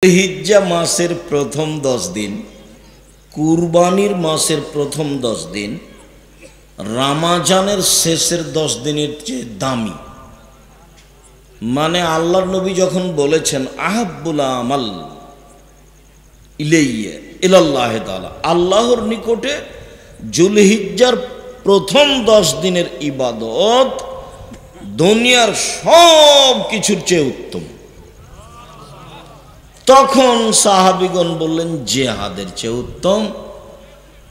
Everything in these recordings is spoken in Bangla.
জিলহিজ্জা মাসের প্রথম 10 দিন, কুরবানির মাসের প্রথম 10 দিন, রমজানের শেষের 10 দিনের চেয়ে দামি। মানে আল্লাহর নবী যখন বলেছেন আহাব্বুল আমাল ইলাইয়া ইলাল্লাহ তাআলা, আল্লাহর নিকটে জিলহিজ্জার প্রথম 10 দিনের ইবাদত দুনিয়ার সব কিছুর চেয়ে উত্তম। তখন সাহাবীগণ বললেন জিহাদের চেয়ে উত্তম।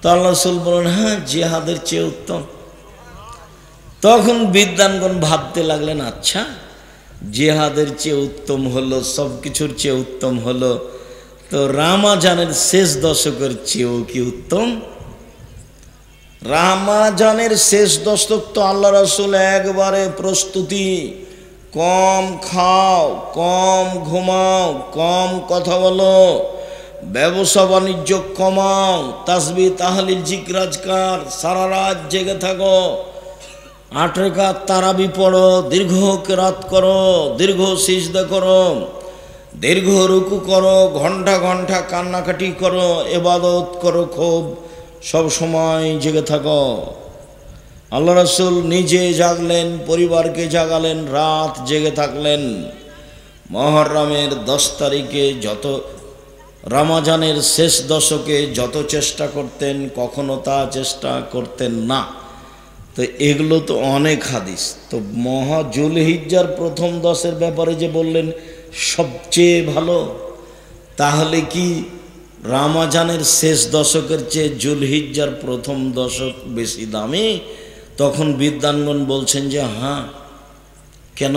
তো আল্লাহ রাসূল বললেন হ্যাঁ, জিহাদের চেয়ে উত্তম। তখন বিদ্বানগণ ভাবতে লাগলেন, আচ্ছা জিহাদের চেয়ে উত্তম হলো, সব কিছুর চেয়ে উত্তম হলো, তো রমজানের শেষ দশকের চেয়েও কি উত্তম? রমজানের শেষ দশক তো আল্লাহ রাসূল একবারে প্রস্তুতি, কম খাও, কম ঘুমাও, কম কথা বলো, ব্যবসা বাণিজ্য কমাও, তাসবিহ তাহলিল জিকির আজকার, সারা রাত জেগে থাকো, 8 রাকাত তারাবি পড়ো, দীর্ঘ কিরাত করো, দীর্ঘ সিজদা করো, দীর্ঘ রুকু করো, ঘন্টা ঘন্টা কান্নাকাটি করো, ইবাদত করো, খুব সব সময় জেগে থাকো। আল্লাহ রাসূল নিজে জাগলেন, পরিবারকে জাগালেন, রাত জেগে থাকলেন। মুহররমের 10 তারিখে যত, রমজানের শেষ দশকে যত চেষ্টা করতেন, কখনো তা চেষ্টা করতেন না। তো এগুলো তো অনেক হাদিস। তো জিলহিজ্জার প্রথম 10-এর ব্যাপারে যে বললেন সবচেয়ে ভালো, তাহলে কি রমজানের শেষ দশকের চেয়ে জিলহিজ্জার প্রথম দশক বেশি দামি? তখন বিদ্বানগণ বলছেন যে হ্যাঁ। কেন?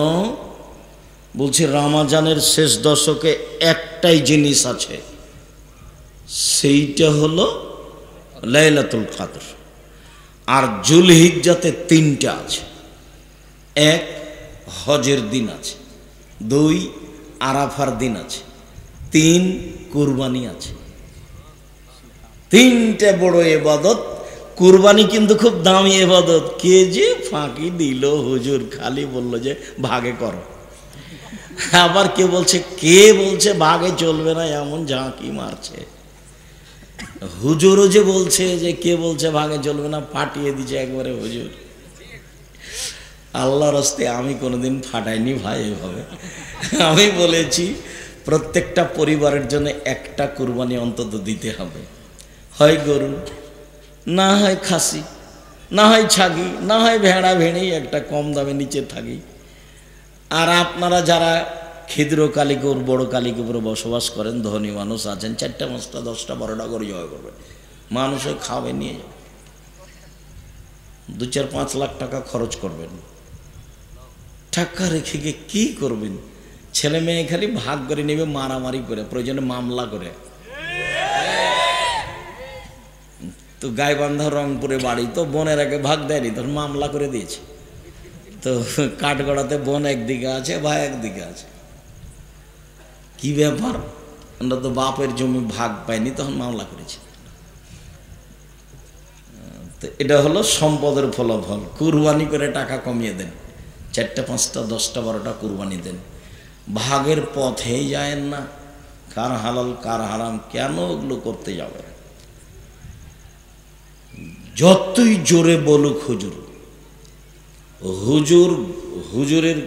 বলছে রমজানের শেষ দশকে একটাই জিনিস আছে, সেইটা হলো লাইলাতুল কদর। আর জিলহিজ্জাতে 3টা আছে। 1 হজের দিন আছে, 2 আরাফার দিন আছে, 3 কুরবানি আছে। 3টে বড় ইবাদত। কুরবানি কিন্তু খুব দামি ইবাদত। কে যে ফাঁকি দিল হুজুর, খালি বলল যে ভাগে করো। আবার কে বলছে ভাগে চলবে না, এমন ঝাঁকি মারছে। হুজুরও যে বলছে যে কে বলছে ভাগে চলবে না, ফাটিয়ে দিচ্ছে একবারে হুজুর। আল্লাহর রাস্তে আমি কোনোদিন ফাটাইনি ভাই এভাবে। আমি বলেছি প্রত্যেকটা পরিবারের জন্য একটা কুরবানি অন্তত দিতে হবে, হয় গরু, না হয় খাসি, না হয় ছাগি, না হয় ভেড়া ভেড়ি, একটা কম দামে নিচে থাকি। আর আপনারা যারা ক্ষুদ্র কালিকুর বড় কালিকুপুরে বসবাস করেন, ধনী মানুষ আছেন, 4টা 5টা 10টা 12টা করে জয় করবেন, মানুষে খাবে, নিয়ে যাবে, 2-4-5 লাখ টাকা খরচ করবেন। টাকা রেখে গিয়ে কী করবেন? ছেলে মেয়ে খালি ভাগ করে নেবে, মারামারি করে, প্রয়োজনে মামলা করে। তো গাইবান্ধা রংপুরে বাড়ি, তো বোনের আগে ভাগ দেয়নি, তখন মামলা করে দিয়েছে। তো কাঠগড়াতে বোন একদিকে আছে, ভাই একদিকে আছে। কি ব্যাপার? আমরা তো বাপের জমি ভাগ পাইনি, তখন মামলা করেছি। তো এটা হলো সম্পদের ফলাফল। কুরবানি করে টাকা কমিয়ে দেন, 4টা 5টা 10টা 12টা কুরবানি দেন, ভাগের পথেই যায়েন না। কার হালাল কার হারাম, কেন ওগুলো করতে যাবেন? যতই জোরে বলুক হুজুরের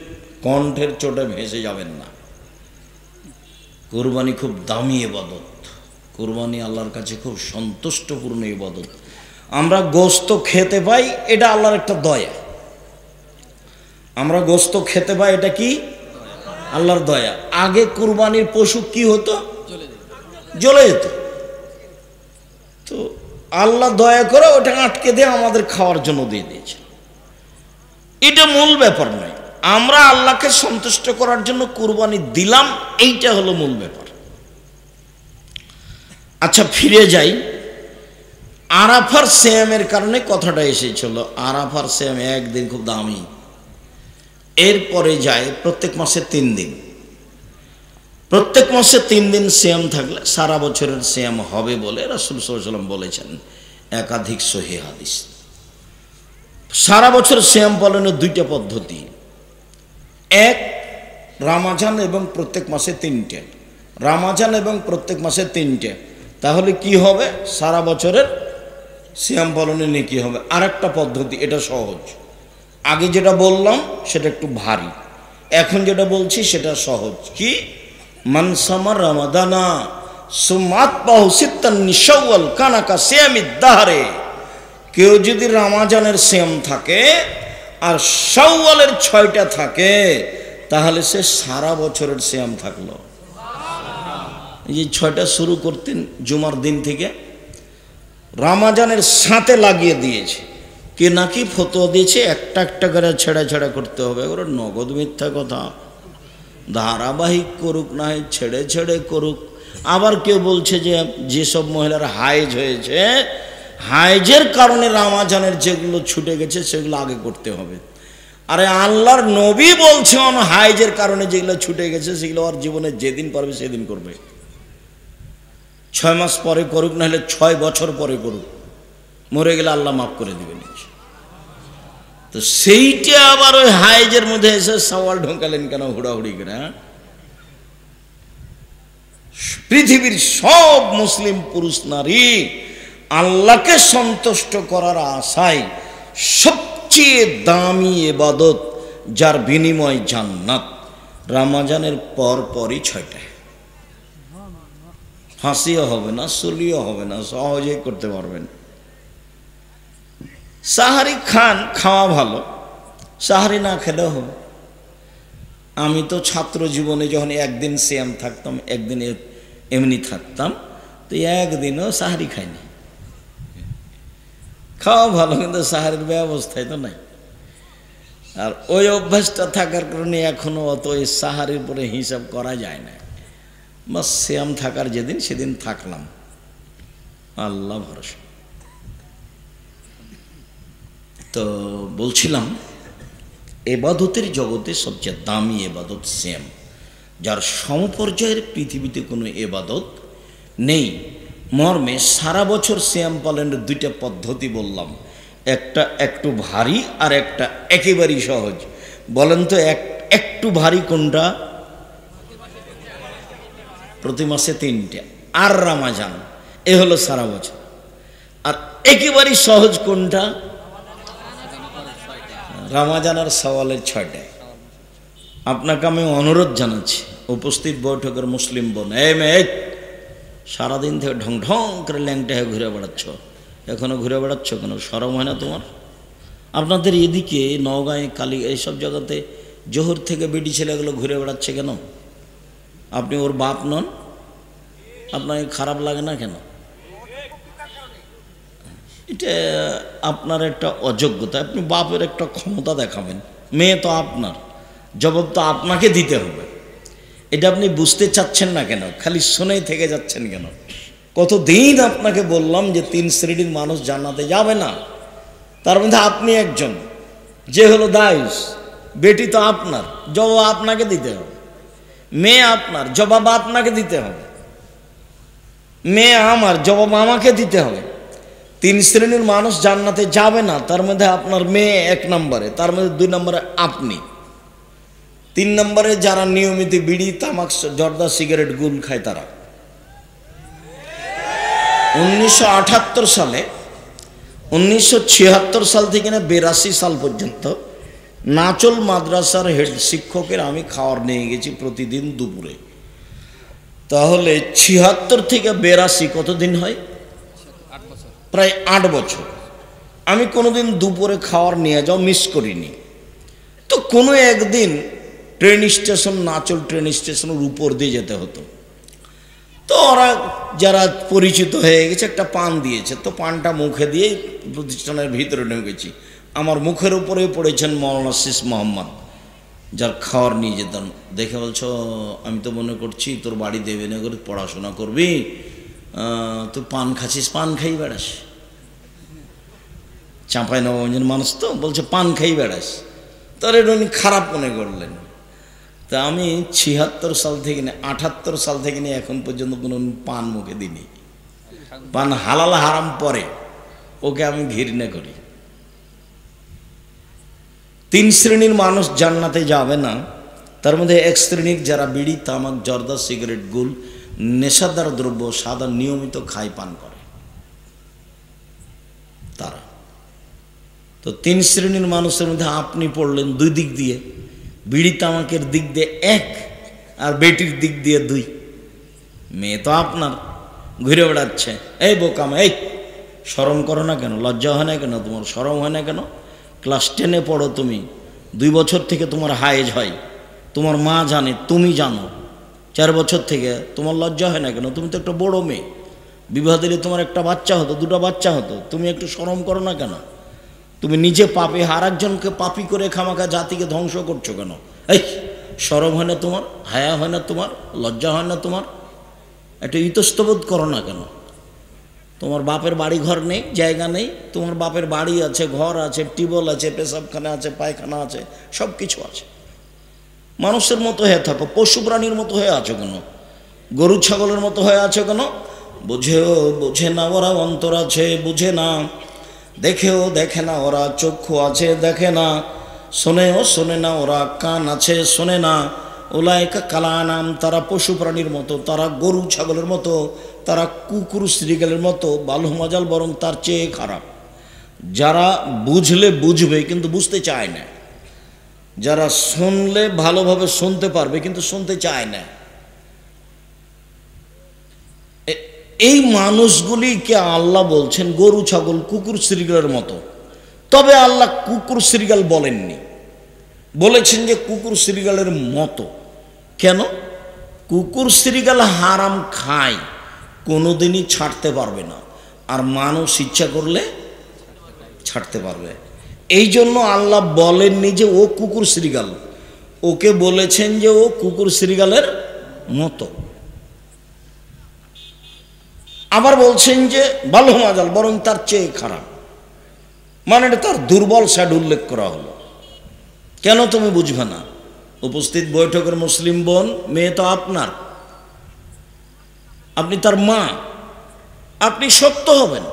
কণ্ঠের চোটে ভেসে যাবেন না। কুরবানি খুব দামি ইবাদত। কুরবানি আল্লাহর কাছে খুব সন্তুষ্টপূর্ণ ইবাদত। আমরা গোশত খেতে পাই, এটা আল্লাহর একটা দয়া। আমরা গোশত খেতে পাই, এটা কি? আল্লাহর দয়া। আগে কুরবানির পশু কি হতো? জ্বলে যেত। তো আল্লাহ দয়া করে ওটা আটকে দিয়ে আমাদের খাওয়ার জন্য দিয়ে দিয়েছে। এটা মূল ব্যাপার নয়। আমরা আল্লাহকে সন্তুষ্ট করার জন্য কুরবানি দিলাম, এইটা হলো মূল ব্যাপার। আচ্ছা, ফিরে যাই। আরাফার সিয়ামের কারণে কথাটা এসেছিল। আরাফার সিয়াম একদিন খুব দামি। এরপরে যায় প্রত্যেক মাসে 3 দিন। প্রত্যেক মাসে 3 দিন সিয়াম থাকলে সারা বছরের সিয়াম হবে বলে রাসূল সাল্লাল্লাহু আলাইহি ওয়াসাল্লাম বলেছেন, একাধিক সহিহ হাদিস। সারা বছর সিয়াম পালনের 2টা পদ্ধতি। 1 রমজান এবং প্রত্যেক মাসে 3টে। রামাজান এবং প্রত্যেক মাসে 3টে, তাহলে কি হবে? সারা বছরের সিয়াম পালনে নেকি হবে। আরেকটা পদ্ধতি, এটা সহজ। আগে যেটা বললাম সেটা একটু ভারী, এখন যেটা বলছি সেটা সহজ। কি? মান সামা রামাদানা সুমাতবাহু সিত্তান মিন শাওয়াল কানাকা সিয়ামিদ দাহরে। কেউ যদি রামাজানের সিয়াম থাকে আর শাওয়ালের 6টা থাকে, তাহলে সে সারা বছরের সিয়াম থাকলো। এই যে 6টা শুরু করতেন জুমার দিন থেকে, রামাজানের সাথে লাগিয়ে দিয়েছে। কে নাকি ফতোয়া দিয়েছে একটা একটা করে ছেড়া ছেড়া করতে হবে। ওরা নগদ মিথ্যা কথা, ধারাবাহিক করুক, না হয় ছেড়ে ছেড়ে করুক। আবার কেউ বলছে যে যেসব মহিলার হাইজ হয়েছে, হাইজের কারণে রামাজানের যেগুলো ছুটে গেছে সেগুলো আগে করতে হবে। আরে আল্লাহর নবী বলছে হাইজের কারণে যেগুলো ছুটে গেছে সেগুলো আর জীবনে যেদিন পারবে সেদিন করবে। 6 মাস পরে করুক, না হলে 6 বছর পরে করুক, মরে গেলে আল্লাহ মাফ করে দিবেন। তো সেইটা আবার ওই হাইজের মধ্যে এসে সওয়াল ঢোকালেন কেন হুড়াহুড়ি করে? পৃথিবীর সব মুসলিম পুরুষ নারী আল্লাহকে সন্তুষ্ট করার আশায় সবচেয়ে দামি ইবাদত, যার বিনিময় জান্নাত, রামাজানের পরই 6টা। ফাঁসিও হবে না, সুলিও হবে না, সহজেই করতে পারবেন। সাহারি খান, খাওয়া ভালো, সাহারি না খেলেও হবে। আমি তো ছাত্র জীবনে যখন একদিন সিয়াম থাকতাম, একদিন এমনি থাকতাম, তো একদিনও সাহারি খাইনি। খাওয়া ভালো, কিন্তু সাহারির ব্যবস্থায় তো নাই। আর ওই অভ্যাসটা থাকার কারণে এখনো অত ওই সাহারির পরে হিসাব করা যায় না। বাস সিয়াম থাকার যেদিন সেদিন থাকলাম, আল্লাহ ভরসা। তো বলছিলাম, এবাদতের জগতে সবচেয়ে দামি এবাদত সিয়াম, যার সমপর্যায়ের পৃথিবীতে কোনো এবাদত নেই। মর্মে সারা বছর সিয়াম পালনের 2টা পদ্ধতি বললাম, একটা একটু ভারী আর একটা একেবারেই সহজ। বলেন তো একটু ভারী কোনটা? প্রতি মাসে 3টে, আর রামাজান, এ হলো সারা বছর। আর একেবারেই সহজ কোনটা? রামাজান আর শাওয়ালের 6টায়। আপনাকে আমি অনুরোধ জানাচ্ছি, উপস্থিত বৈঠকের মুসলিম বোন, এই মেয়ে, সারাদিন থেকে ঢং ঢং করে ল্যাংটা হয়ে ঘুরে বেড়াচ্ছ, এখনো ঘুরে বেড়াচ্ছ কেন? শরম হয় না তোমার? আপনাদের এদিকে নওগাঁয়, কালী, এইসব জায়গাতে জোহর থেকে বেডি ছেলেগুলো ঘুরে বেড়াচ্ছে কেন? আপনি ওর বাপ নন? আপনাকে খারাপ লাগে না কেন? এটা আপনার একটা অযোগ্যতা। আপনি বাপের একটা ক্ষমতা দেখাবেন, মেয়ে তো আপনার, জবাব তো আপনাকে দিতে হবে। এটা আপনি বুঝতে চাচ্ছেন না কেন? খালি শুনেই থেকে যাচ্ছেন কেন? কতদিন আপনাকে বললাম যে 3 শ্রেণীর মানুষ জান্নাতে যাবে না, তার মধ্যে আপনি একজন, যে হলো দায়ুস। বেটি তো আপনার, জবাব আপনাকে দিতে হবে। মেয়ে আপনার, জবাব আপনাকে দিতে হবে। মেয়ে আমার, জবাব আমাকে দিতে হবে। 3 শ্রেণীর মানুষ জান্নাতে যাবে না, তার মধ্যে আপনার মেয়ে 1 নম্বরে, তার মধ্যে 2 নম্বরে আপনি, 3 নম্বরে যারা নিয়মিত বিড়ি, তামাক, জর্দা, সিগারেট, গুল খায় তারা। 1978 সালে, 1976 সাল থেকে 82 সাল পর্যন্ত নাচল মাদ্রাসার হেড শিক্ষকের আমি খাওয়ার নিয়ে গেছি প্রতিদিন দুপুরে। তাহলে 76 থেকে 82 কতদিন হয়? প্রায় 8 বছর। আমি কোনোদিন দুপুরে খাওয়ার নিয়ে যাও মিস করিনি। তো কোনো একদিন ট্রেন স্টেশন, নাচল ট্রেন স্টেশনের উপর দিয়ে যেতে হতো। তো ওরা যারা পরিচিত হয়ে গেছে একটা পান দিয়েছে, তো পানটা মুখে দিয়েই প্রতিষ্ঠানের ভিতরে ঢুকেছি। আমার মুখের উপরে পড়েছেন মৌলানা শীষ মোহাম্মদ, যার খাওয়ার নিয়ে যেতাম। দেখে বলছো, আমি তো মনে করছি তোর বাড়ি দেবেনগরে পড়াশোনা করবি, তুই পান খাচ্ছিস, পান খাই বেড়াস। চাঁপাইনবাবগঞ্জের মানুষ তো, বলছে পান খাই বেড়াস। তার উনি খারাপ মনে করলেন। তা আমি 76 সাল থেকে 78 সাল থেকে নিয়ে এখন পর্যন্ত কোনো পান মুখে দিইনি। পান হালাল হারাম পরে, ওকে আমি ঘৃণা করি। 3 শ্রেণীর মানুষ জান্নাতে যাবে না, তার মধ্যে এক শ্রেণীর যারা বিড়ি, তামাক, জর্দা, সিগারেট, গুল, নেশাদার দ্রব্য সাদা নিয়মিত খায়, পান করে তারা। তো তিন শ্রেণীর মানুষের মধ্যে আপনি পড়লেন দুই দিক দিয়ে, বিড়ি তামাকের দিক দিয়ে এক, আর বেটির দিক দিয়ে দুই। মেয়ে তো আপনার ঘুরে বেড়াচ্ছে, এই বোকাম, এই শরম করো না কেন, লজ্জা হয় না কেন, তোমার শরম হয় না কেন? ক্লাস 10-এ পড়ো তুমি, 2 বছর থেকে তোমার হায়েজ হয়, তোমার মা জানে, তুমি জানো, 4 বছর থেকে, তোমার লজ্জা হয় না কেন? তুমি তো একটা বড় মেয়ে, বিবাহ দিলে তোমার একটা বাচ্চা হতো, 2টা বাচ্চা হতো, তুমি একটু শরম করো না কেন? তুমি নিজে পাপী, আর একজনকে পাপী করে খামাখা জাতিকে ধ্বংস করছো কেন? এই শরম হয় না তোমার, হায়া হয় না তোমার, লজ্জা হয় না তোমার? একটু ইতস্তবোধ করো না কেন? তোমার বাপের বাড়ি ঘর নেই, জায়গা নেই, তোমার বাপের বাড়ি আছে, ঘর আছে, টিউবওয়েল আছে, পেশাবখানা আছে, পায়খানা আছে, সব কিছু আছে। মানুষের মতো হয়ে থাকো, পশু প্রাণীর মতো হয়ে আছো কেন? গরু ছাগলের মতো হয়ে আছো কেন? বুঝেও বোঝে না ওরা, অন্তর আছে বুঝে না, দেখেও দেখে না ওরা, চক্ষু আছে দেখে না, শোনেও শোনে না ওরা, কান আছে শোনে না। ওলাইকা কালানাম, তারা পশু প্রাণীর মতো, তারা গরু ছাগলের মতো, তারা কুকুর শ্রীগালের মতো, বালুমাজাল বরং তার চেয়ে খারাপ। যারা বুঝলে বুঝবে কিন্তু বুঝতে চায় না, যারা শুনলে ভালোভাবে শুনতে পারবে কিন্তু শুনতে চায় না, এই মানুষগুলিকে আল্লাহ বলছেন গরু ছাগল কুকুর শ্রীগালের মতো। তবে আল্লাহ কুকুর শ্রীগাল বলেননি, বলেছেন যে কুকুর শ্রীগালের মতো। কেন? কুকুর শ্রীগাল হারাম খায়, কোনোদিনই ছাড়তে পারবে না, আর মানুষ ইচ্ছা করলে ছাড়তে পারবে। এই জন্য আল্লাহ বলেননি যে ও কুকুর শ্রীগাল, ওকে বলেছেন যে ও কুকুর শ্রীগালের মতো। আবার বলছেন যে বালুমাজাল বরং তার চেয়ে খারাপ, মানে এটা তার দুর্বল সাইড উল্লেখ করা হলো। কেন তুমি বুঝবে না? উপস্থিত বৈঠকের মুসলিম বোন, মেয়ে তো আপনার, আপনি তার মা, আপনি শক্ত হবেন।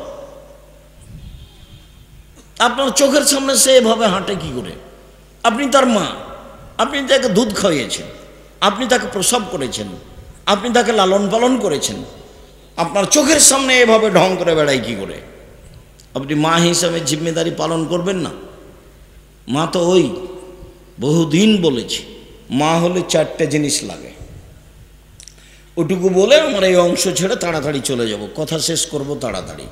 আপনার চোখের সামনে সে এভাবে হাঁটে কি করে? আপনি তার মা, আপনি তাকে দুধ খাইয়েছেন, আপনি তাকে প্রসব করেছেন, আপনি তাকে লালন পালন করেছেন, আপনার চোখের সামনে এভাবে ঢং করে বেড়ায় কি করে? আপনি মা হিসাবে জিম্মেদারি পালন করবেন না? মা তো ওই বহুদিন বলেছি, মা হলে 4টে জিনিস লাগে। ওটুকু বলে আমার এই অংশ ছেড়ে তাড়াতাড়ি চলে যাব, কথা শেষ করব তাড়াতাড়ি।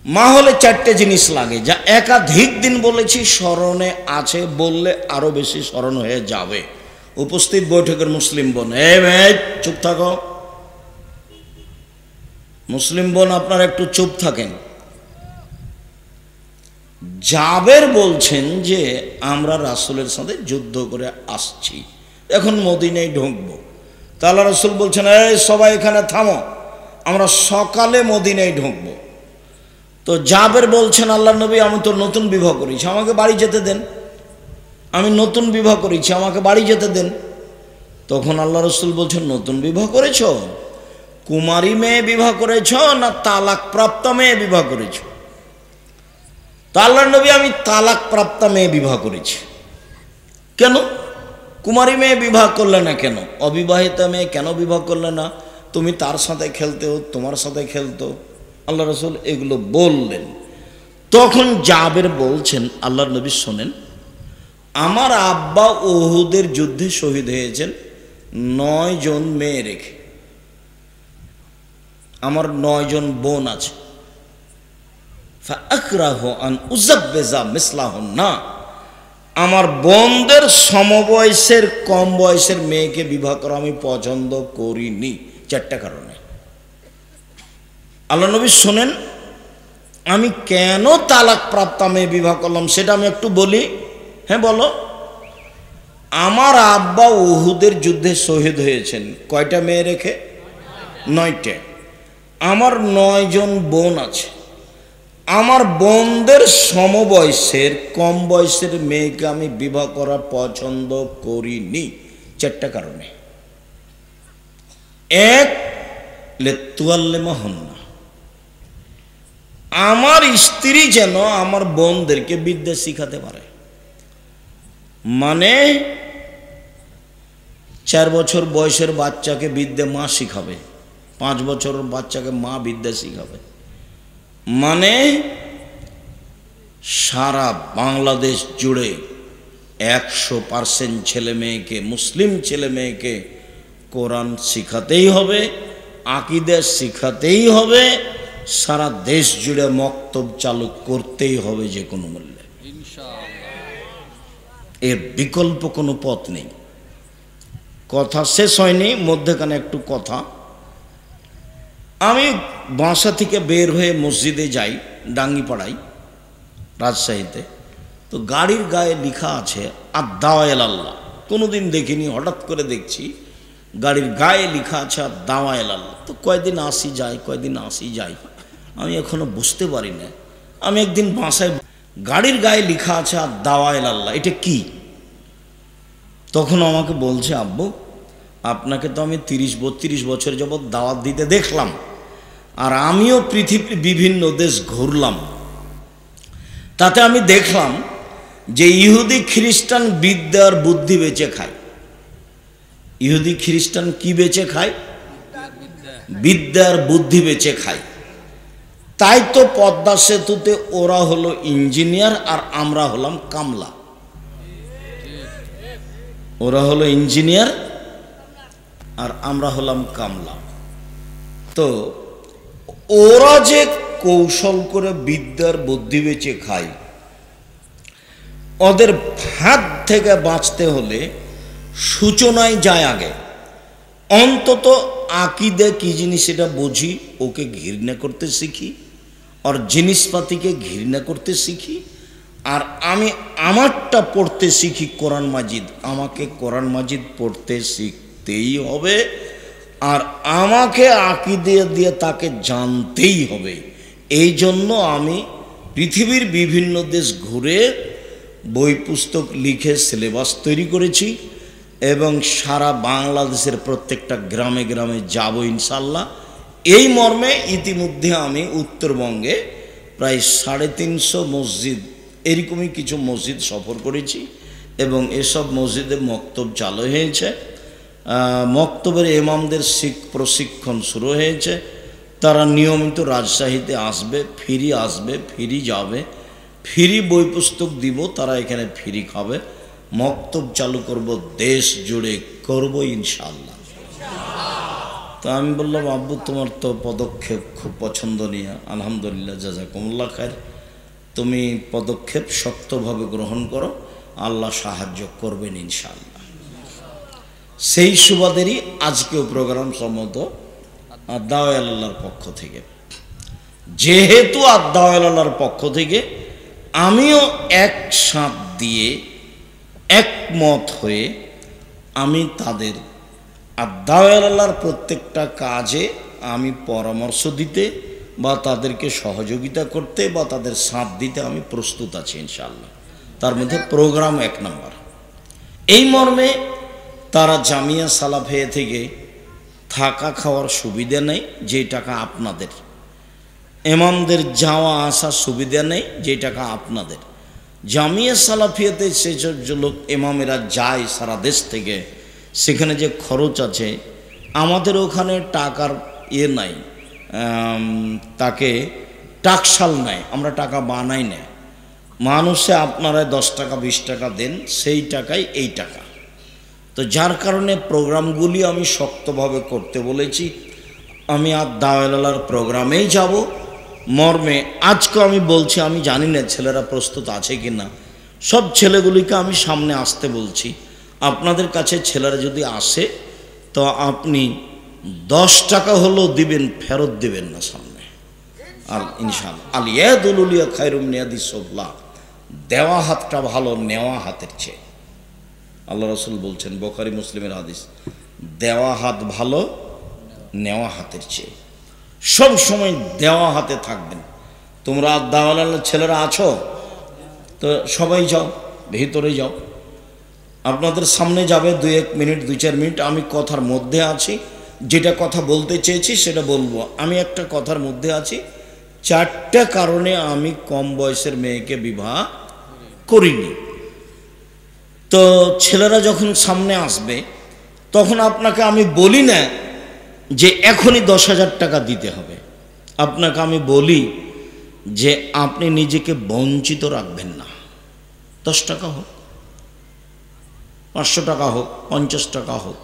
মা হলে 4টে জিনিস লাগে, যা একাধিক দিন বলেছি, স্মরণে আছে, বললে আরো বেশি স্মরণ হয়ে যাবে। উপস্থিত বৈঠকের মুসলিম বোন, চুপ থাকো। মুসলিম বোন আপনারা একটু চুপ থাকেন। জাবের বলছেন যে আমরা রাসূলের সাথে যুদ্ধ করে আসছি, এখন মদিনায় ঢুকবো। তা আল্লাহ রাসূল বলছেন, এই সবাই এখানে থামো, আমরা সকালে মদিনায় ঢুকবো। তো জাবের বলছেন, আল্লাহ নবী আমি তো নতুন বিবাহ করেছি, আমাকে বাড়ি যেতে দেন, আমি নতুন বিবাহ করেছি, আমাকে বাড়ি যেতে দেন। তখন আল্লাহ রাসূল বলছেন, নতুন বিবাহ করেছ? কুমারী মেয়ে বিবাহ করেছ না তালাক প্রাপ্ত মেয়ে বিবাহ করেছ? তা আল্লাহ নবী আমি তালাক প্রাপ্ত মেয়ে বিবাহ করেছি। কেন কুমারী মেয়ে বিবাহ করলে না? কেন অবিবাহিতা মেয়ে কেন বিবাহ করলে না? তুমি তার সাথে খেলতেও, তোমার সাথে খেলতো। আল্লাহ রাসূল এগুলো বললেন। তখন জাবের বলছেন, আল্লাহ নবী শোনেন, আমার আব্বা উহুদের যুদ্ধে শহীদ হয়েছেন 9 জন মেয়ে রেখে, আমার 9 জন বোন আছে। ফাআকরাহু আন উযাব্বিজা মিসলাহুন্না, আমার বোনদের সমবয়সের কম বয়সের মেয়েকে বিবাহ করা আমি পছন্দ করিনি, 4টা কারণে। আল্লাহ নবী শোনেন, আমি কেন তালাক প্রাপ্ত মেয়ে বিবাহ করলাম সেটা আমি একটু বলি। হ্যাঁ বলো। আমার আব্বা উহুদের যুদ্ধে শহীদ হয়েছেন কয়টা মেয়ে রেখে? 9টে। আমার 9 জন বোন আছে, আমার বোনদের সমবয়সের কম বয়সের মেয়েকে আমি বিবাহ করা পছন্দ করিনি, 4টা কারণে। 1, লিতুআল্লিমাহুন্না, আমার স্ত্রী যেন আমার বোনদেরকে বিদ্যা শিখাতে পারে। মানে 4 বছর বয়সের বাচ্চাকে বিদ্যা মা শিখাবে, 5 বছর বাচ্চাকে মা বিদ্যা শিখাবে। মানে সারা বাংলাদেশ জুড়ে 100% ছেলে মেয়েকে, মুসলিম ছেলে মেয়েকে কোরআন শিখাতেই হবে, আকীদা শিখাতেই হবে, সারা দেশ জুড়ে মক্তব চালু করতেই হবে যে কোনো মূল্যে, এর বিকল্প কোনো পথ নেই। কথা শেষ হয়নি, মধ্যখানে একটু কথা। আমি বাসা থেকে বের হয়ে মসজিদে যাই, ডাঙ্গিপাড়ায়, রাজশাহীতে। তো গাড়ির গায়ে লেখা আছে আদ-দাওয়া ইলাল্লাহ। কোনোদিন দেখিনি, হঠাৎ করে দেখছি গাড়ির গায়ে লেখা আছে আদ-দাওয়া ইলাল্লাহ। তো কয়দিন আসি যাই, কয়দিন আসি যাই, আমি এখনো বুঝতে পারি না। আমি একদিন বাসায়, গাড়ির গায়ে লেখা আছে আদ-দাওয়া ইলাল্লাহ, এটা কি? তখন আমাকে বলছে, আব্বু আপনাকে তো আমি 30-32 বছর যাবৎ দাওয়াত দিতে দেখলাম, আর আমিও পৃথিবীর বিভিন্ন দেশ ঘুরলাম, তাতে আমি দেখলাম যে ইহুদি খ্রিস্টান বিদ্যার বুদ্ধি বেচে খায়। ইহুদি খ্রিস্টান কি বেচে খায়? বিদ্যার বুদ্ধি বেচে খায়। তাই তো পদ্মা সেতুতে ওরা হলো ইঞ্জিনিয়ার আর আমরা হলাম কামলা। ওরা হলো ইঞ্জিনিয়ার আর আমরা হলাম কামলা। তো ওরা যে কৌশল করে বিদ্যার বুদ্ধি বেচে খায়, ওদের হাত থেকে বাঁচতে হলে সূচনায় যায় আগে। অন্তত আকীদা কি জিনিস এটা বুঝি, ওকে ঘৃণা করতে শিখি, আর জিনিসপাতিকে ঘৃণা করতে শিখি। আর আমি আমারটা পড়তে শিখি কোরআন মাজিদ। আমাকে কোরআন মাজিদ পড়তে শিখতেই হবে, আর আমাকে আকীদা দিয়ে তাকে জানতেই হবে। এই জন্য আমি পৃথিবীর বিভিন্ন দেশ ঘুরে বই পুস্তক লিখে সিলেবাস তৈরি করেছি, এবং সারা বাংলাদেশের প্রত্যেকটা গ্রামে গ্রামে যাব ইনশাল্লাহ। এই মর্মে ইতিমধ্যে আমি উত্তরবঙ্গে প্রায় 350 মসজিদ, এরকমই কিছু মসজিদ সফর করেছি, এবং এসব মসজিদে মক্তব চালু হয়েছে। মক্তবের ইমামদের প্রশিক্ষণ শুরু হয়েছে। তারা নিয়মিত রাজশাহীতে আসবে, ফ্রি যাবে, ফ্রি বই পুস্তক দিব, তারা এখানে ফ্রি খাবে। মক্তব চালু করব, দেশ জুড়ে করব ইনশাআল্লাহ। তো আমি বললাম, আব্বু তোমার তো পদক্ষেপ খুব পছন্দনীয়, আলহামদুলিল্লাহ, জাযাকুমুল্লাহ খায়ের। তুমি পদক্ষেপ শক্তভাবে গ্রহণ করো, আল্লাহ সাহায্য করবেন ইনশাআল্লাহ। সেই সুবাদেরই আজকেও প্রোগ্রাম সম্মত আদ-দাওয়া ইলাল্লাহর পক্ষ থেকে। যেহেতু আদ-দাওয়া ইলাল্লাহর পক্ষ থেকে আমিও একসাথ দিয়ে একমত হয়ে আমি তাদের আদ-দাওয়া ইলাল্লাহর প্রত্যেকটা কাজে আমি পরামর্শ দিতে বা তাদেরকে সহযোগিতা করতে বা তাদের সাথ দিতে আমি প্রস্তুত আছি ইনশাআল্লাহ। তার মধ্যে প্রোগ্রাম 1 নম্বর। এই মর্মে তারা জামিয়া সালাফিয়া থেকে থাকা খাওয়ার সুবিধা নেই, যে টাকা আপনাদের। ইমামদের যাওয়া আসার সুবিধা নেই, যে টাকা আপনাদের। জামিয়া সালাফিয়াতে সেসব লোক ইমামেরা যায় সারা দেশ থেকে, সেখানে যে খরচ আছে, আমাদের ওখানে টাকার নাই, তাকে টাকশাল নাই, আমরা টাকা বানাই না। মানুষে আপনারা 10 টাকা 20 টাকা দেন, সেই টাকাই এই টাকা। তো যার কারণে প্রোগ্রামগুলি আমি শক্তভাবে করতে বলেছি। আমি আদ-দাওয়া ইলাল্লাহর প্রোগ্রামেই যাব মর্মে আজকে আমি বলছি। আমি জানি না ছেলেরা প্রস্তুত আছে কি না। সব ছেলেগুলিকে আমি সামনে আসতে বলছি। আপনাদের কাছে ছেলেরা যদি আসে তো আপনি 10 টাকা হলেও দিবেন, ফেরত দিবেন না সামনে। আর ইনশাআল্লাহ আল ইয়াদুল উলিয়া খায়রুম মিন ইয়াদিস সুফলা, দেওয়া হাতটা ভালো নেওয়া হাতের চেয়ে। আল্লাহ রাসূল বলছেন, বুখারী মুসলিমের হাদিস, দেওয়া হাত ভালো নেওয়া হাতের চেয়ে। সব সময় দেওয়া হাতে থাকবেন। তোমরা আদ-দাওয়া ইলাল্লাহর ছেলেরা আছো তো সবাই যাও, ভিতরে যাও। আপনাদের সামনে যাবে 2-1 মিনিট 2-4 মিনিট। আমি কথার মধ্যে আছি, যেটা কথা বলতে চেয়েছি সেটা বলবো। আমি একটা কথার মধ্যে আছি। 4টা কারণে আমি কম বয়সের মেয়েকে বিবাহ করিনি। তো ছেলেরা যখন সামনে আসবে তখন আপনাকে আমি বলি না যে এখনই 10,000 টাকা দিতে হবে। আপনাকে আমি বলি যে আপনি নিজেকে বঞ্চিত রাখবেন না। 10 টাকা হোক, 500 টাকা হোক, 50 টাকা হোক,